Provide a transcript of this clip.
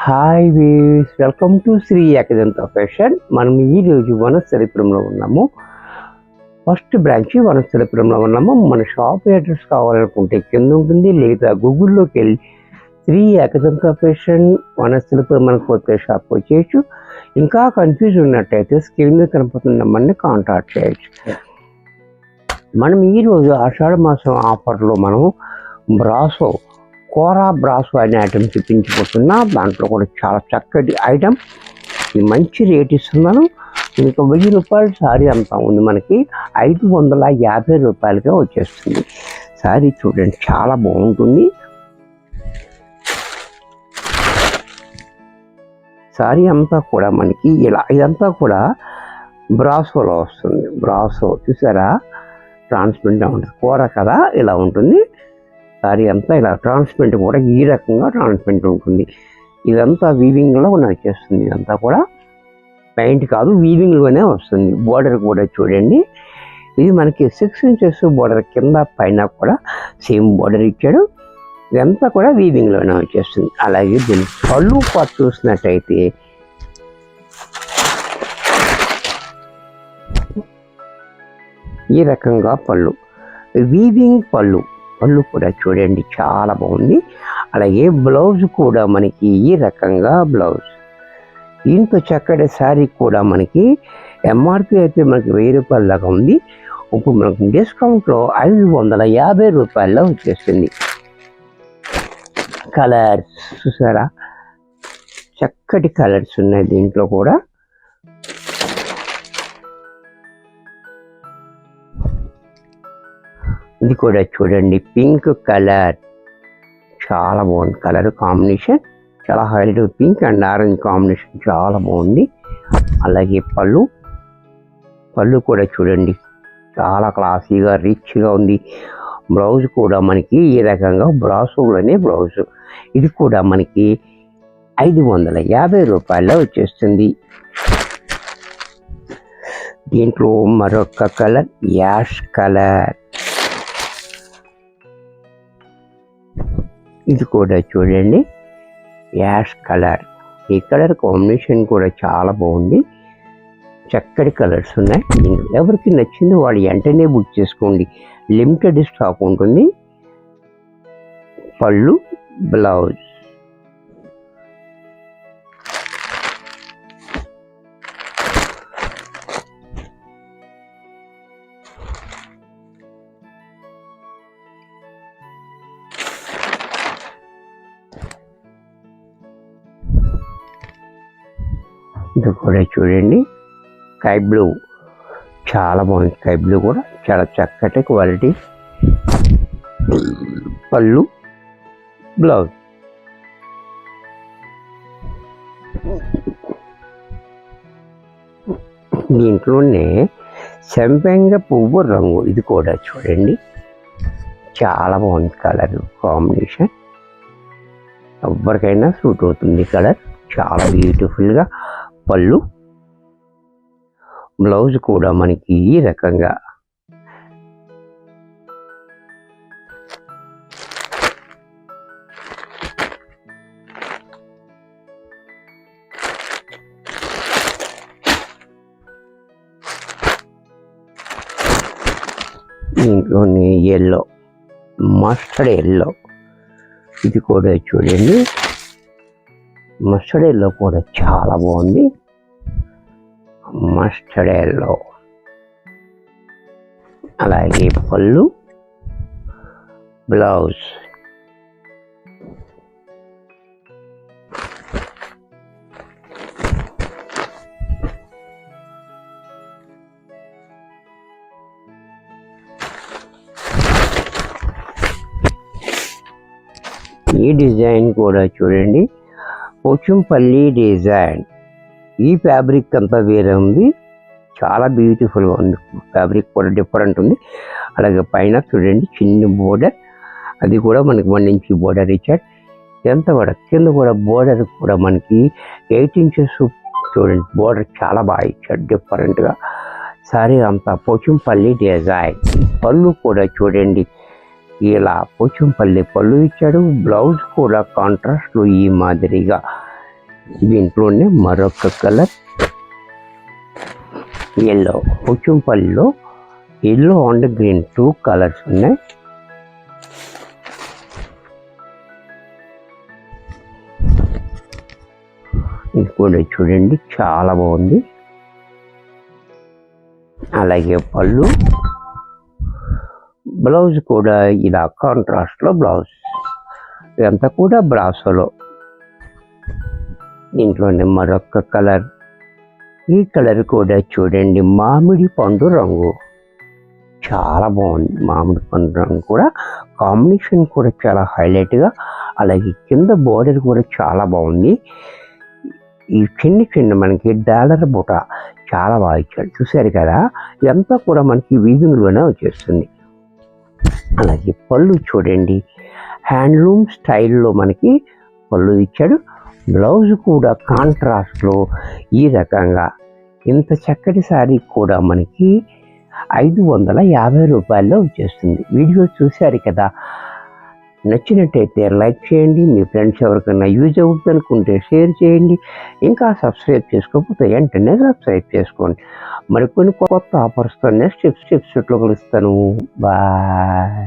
Hi వీస్, welcome to Shri Ekadanta fashion. మనం ఈరోజు వనస్థలిపురంలో ఉన్నాము. ఫస్ట్ బ్రాంచ్ వనస్థలిపురంలో ఉన్నాము. మన షాప్ అడ్రస్ కావాలనుకుంటే కింద ఉంటుంది, లేదా గూగుల్లోకి వెళ్ళి శ్రీ ఏకదంత ఫ్యాషన్ వనస్థలిపురం మనకు కొత్త షాప్ వచ్చేయచ్చు. ఇంకా కన్ఫ్యూజ్ ఉన్నట్టయితే స్క్రీన్ మీద కనపడుతున్న నెంబర్ని కాంటాక్ట్ చేయొచ్చు. మనం ఈరోజు ఆషాఢ మాసం ఆఫర్లో మనం బ్రాసో కోరా బ్రాసో అనే ఐటమ్ చూపించబోతున్నా. దాంట్లో కూడా చాలా చక్కటి ఐటమ్, మంచి రేట్ ఇస్తున్నాను. ఇంకా 1000 రూపాయల శారీ అంతా ఉంది, మనకి 550 రూపాయలుగా వచ్చేస్తుంది. శారీ చూడండి, చాలా బాగుంటుంది. శారీ అంతా కూడా మనకి ఇదంతా కూడా బ్రాసోలో వస్తుంది. బ్రాసో చూసారా, ట్రాన్స్పరెంట్గా ఉంటుంది. కూర కదా ఇలా ఉంటుంది. శారీ అంతా ఇలా ట్రాన్స్పరెంట్, కూడా ఈ రకంగా ట్రాన్స్పరెంట్ ఉంటుంది. ఇదంతా వీవింగ్లో వచ్చేస్తుంది. ఇదంతా కూడా పెయింట్ కాదు, వీవింగ్లోనే వస్తుంది. బోర్డర్ కూడా చూడండి, ఇది మనకి 6 ఇంచెస్ బోర్డర్, కింద పైన కూడా సేమ్ బోర్డర్ ఇచ్చాడు. ఇదంతా కూడా వీవింగ్లోనే వచ్చేస్తుంది. అలాగే దీని పళ్ళు పాటు చూసినట్టయితే ఈ రకంగా పళ్ళు, వీవింగ్ పళ్ళు కూడా చూడండి చాలా బాగుంది. అలాగే బ్లౌజ్ కూడా మనకి ఈ రకంగా బ్లౌజ్. ఇంత చక్కటి శారీ కూడా మనకి ఎంఆర్పి అయితే మనకి 1000 రూపాయల దాకా ఉంది. ఇప్పుడు మనకు డిస్కౌంట్లో 550 రూపాయల్లో వచ్చేస్తుంది. కలర్స్ చూసారా, చక్కటి కలర్స్ ఉన్నాయి దీంట్లో కూడా. ఇది కూడా చూడండి, పింక్ కలర్, చాలా బాగుంది. కలర్ కాంబినేషన్ చాలా highlight. Pink and orange combination చాలా బాగుంది. అలాగే పళ్ళు కూడా చూడండి, చాలా క్లాసీగా రిచ్గా ఉంది. బ్లౌజ్ కూడా మనకి ఈ రకంగా బ్రాసోలోనే బ్లౌజ్. ఇది కూడా మనకి 550 రూపాయల్లో వచ్చేస్తుంది. దీంట్లో మరొక కలర్ యాష్ కలర్, ఇది కూడా చూడండి యాష్ కలర్. ఈ కలర్ కాంబినేషన్ కూడా చాలా బాగుంది. చక్కటి కలర్స్ ఉన్నాయి. ఎవరికి నచ్చిందో వాళ్ళు వెంటనే బుక్ చేసుకోండి, లిమిటెడ్ స్టాక్ ఉంటుంది. పళ్ళు, బ్లౌజ్. ఇది కూడా చూడండి, స్కై బ్లూ, చాలా బాగుంది. స్కై బ్లూ కూడా చాలా చక్కటి క్వాలిటీ. పళ్ళు, బ్లౌజ్. దీంట్లోనే సంపెంగ పువ్వు రంగు, ఇది కూడా చూడండి చాలా బాగుంది. కలర్ కాంబినేషన్ ఎవరికైనా సూట్ అవుతుంది. కలర్ చాలా బ్యూటిఫుల్గా. పళ్ళు, బ్లౌజ్ కూడా మనకి ఈ రకంగా. దీంట్లోని ఎల్లో, మస్టర్డ్ ఎల్లో, ఇది కూడా చూడండి. మస్టర్డ్ ఎల్లో కూడా చాలా బాగుంది. Mustard yellow. అలాగే పళ్ళు, బ్లౌజ్. ఈ డిజైన్ కూడా చూడండి, పోచంపల్లి డిజైన్. ఈ ఫ్యాబ్రిక్ అంతా వేరే ఉంది, చాలా బ్యూటిఫుల్గా ఉంది. ఫ్యాబ్రిక్ కూడా డిఫరెంట్ ఉంది. అలాగే పైన చూడండి చిన్న బోర్డర్, అది కూడా మనకి 1 ఇంచ్ బోర్డర్ ఇచ్చాడు. ఎంత కూడా కింద కూడా బోర్డర్ కూడా మనకి 8 ఇంచెస్ చూడండి. బోర్డర్ చాలా బాగా ఇచ్చాడు డిఫరెంట్గా. సారీ అంతా పోచంపల్లి డిజైన్. పళ్ళు కూడా చూడండి, ఇలా పోచంపల్లి పళ్ళు ఇచ్చాడు. బ్లౌజ్ కూడా కాంట్రాస్ట్లో ఈ మాదిరిగా దీంట్లోనే మరొక కలర్ ఎల్లో, పోచంపల్లిలో ఎల్లో అండ్ గ్రీన్ 2 కలర్స్ ఉన్నాయి. ఇది కూడా చూడండి చాలా బాగుంది. అలాగే పళ్ళు, బ్లౌజ్ కూడా ఇలా కాంట్రాస్ట్లో బ్లౌజ్, ఇదంతా కూడా బ్రాసోలో. దీంట్లోనే మరొక కలర్, ఈ కలర్ కూడా చూడండి మామిడి పండు రంగు, చాలా బాగుంది. మామిడి పండు రంగు కూడా కాంబినేషన్ కూడా చాలా హైలైట్గా, అలాగే కింద బోర్డర్ కూడా చాలా బాగుంది. ఈ చిన్న మనకి డాలర్ బుట్ట చాలా బాగా ఇచ్చాడు, చూసారు కదా. ఇదంతా కూడా మనకి వీవింగ్లోనే వచ్చేస్తుంది. అలాగే పళ్ళు చూడండి హ్యాండ్లూమ్ స్టైల్లో మనకి పళ్ళు ఇచ్చాడు. బ్లౌజ్ కూడా కాంట్రాస్ట్లో ఈ రకంగా. ఇంత చక్కటి శారీ కూడా మనకి 550 రూపాయల్లో వచ్చేస్తుంది. వీడియో చూశారు కదా, నచ్చినట్టయితే లైక్ చేయండి, మీ ఫ్రెండ్స్ ఎవరికైనా యూజ్ అవుతుంది అనుకుంటే షేర్ చేయండి. ఇంకా సబ్స్క్రైబ్ చేసుకోకపోతే వెంటనే సబ్స్క్రైబ్ చేసుకోండి. మరికొన్ని కొత్త ఆఫర్స్తో నెక్స్ట్ టిప్స్లో కలుస్తాను. బాయ్.